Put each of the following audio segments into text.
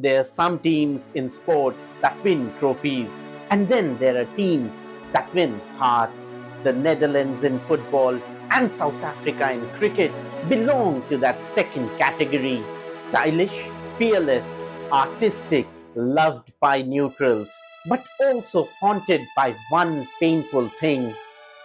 There are some teams in sport that win trophies, and then there are teams that win hearts. The Netherlands in football and South Africa in cricket belong to that second category. Stylish, fearless, artistic, loved by neutrals, but also haunted by one painful thing: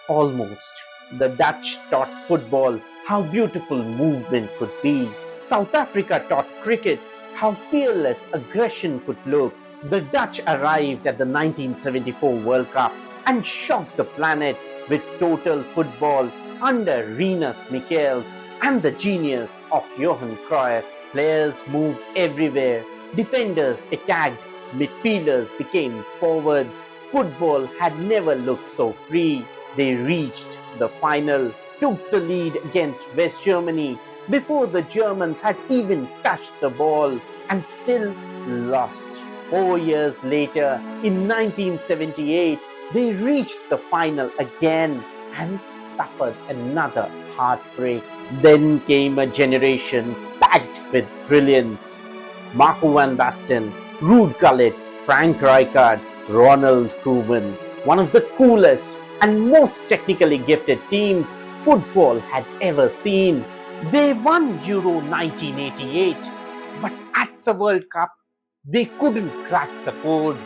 almost. The Dutch taught football how beautiful movement could be. South Africa taught cricket how fearless aggression could look. The Dutch arrived at the 1974 World Cup and shocked the planet with total football under Rinus Michels and the genius of Johan Cruyff. Players moved everywhere, defenders attacked, midfielders became forwards. Football had never looked so free. They reached the final, took the lead against West Germany before the Germans had even touched the ball, and still lost. 4 years later, in 1978, they reached the final again and suffered another heartbreak. Then came a generation packed with brilliance: Marco van Basten, Ruud Gullit, Frank Rijkaard, Ronald Koeman, one of the coolest and most technically gifted teams football had ever seen. They won Euro 1988, but at the World Cup, they couldn't crack the code.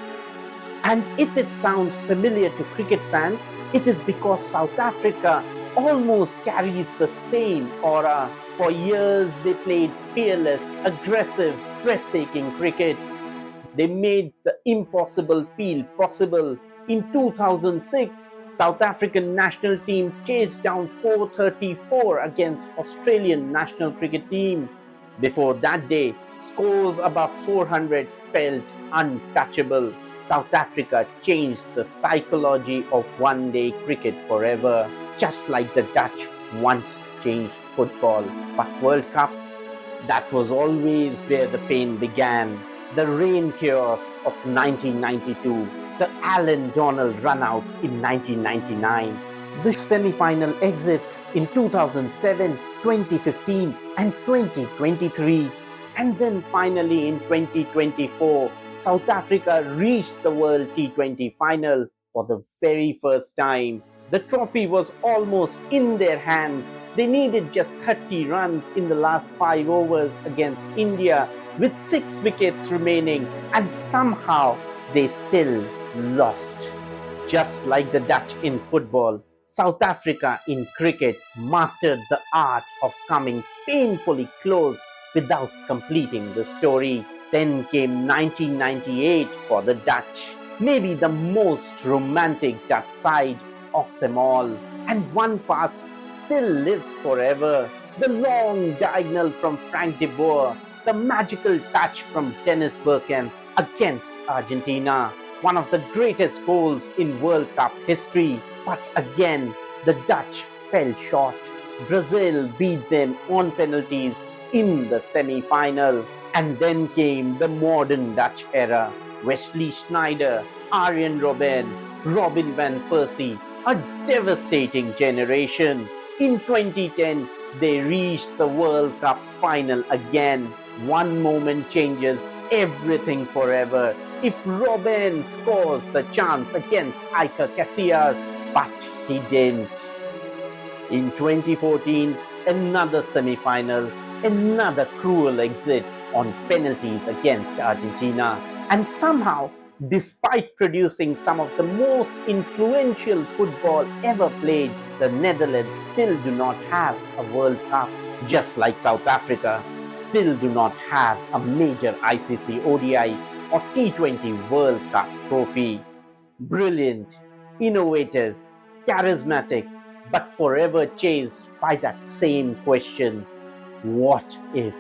And if it sounds familiar to cricket fans, it is because South Africa almost carries the same aura. For years, they played fearless, aggressive, breathtaking cricket. They made the impossible feel possible. In 2006, South African national team chased down 434 against Australian national cricket team. Before that day, scores above 400 felt untouchable. South Africa changed the psychology of one-day cricket forever, just like the Dutch once changed football. But World Cups, that was always where the pain began. The rain chaos of 1992, the Alan Donald runout in 1999, the semi-final exits in 2007, 2015 and 2023, and then finally in 2024, South Africa reached the World T20 final for the very first time. The trophy was almost in their hands. They needed just 30 runs in the last 5 overs against India with 6 wickets remaining, and somehow they still lost. Just like the Dutch in football, South Africa in cricket mastered the art of coming painfully close without completing the story. Then came 1998 for the Dutch, maybe the most romantic Dutch side of them all. And one pass still lives forever: the long diagonal from Frank de Boer, the magical touch from Dennis Bergkamp against Argentina, one of the greatest goals in World Cup history. But again, the Dutch fell short. Brazil beat them on penalties in the semi-final. And then came the modern Dutch era: Wesley Sneijder, Arjen Robben, Robin van Persie, a devastating generation. In 2010, they reached the World Cup final again. One moment changes everything forever. If Robben scores the chance against Iker Casillas, but he didn't. In 2014, another semi-final, another cruel exit on penalties against Argentina. And somehow, despite producing some of the most influential football ever played, the Netherlands still do not have a World Cup, just like South Africa still do not have a major ICC ODI or T20 World Cup trophy. Brilliant, innovative, charismatic, but forever chased by that same question: what if?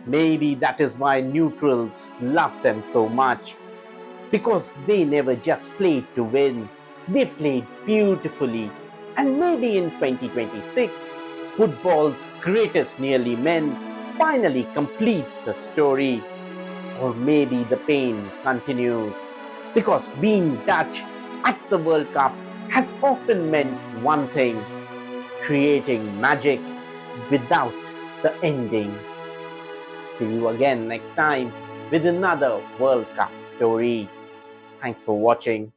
Maybe that is why neutrals love them so much, because they never just played to win, they played beautifully. And maybe in 2026, football's greatest nearly men finally complete the story. Or maybe the pain continues, because being Dutch at the World Cup has often meant one thing: creating magic without the ending. See you again next time with another World Cup story. Thanks for watching.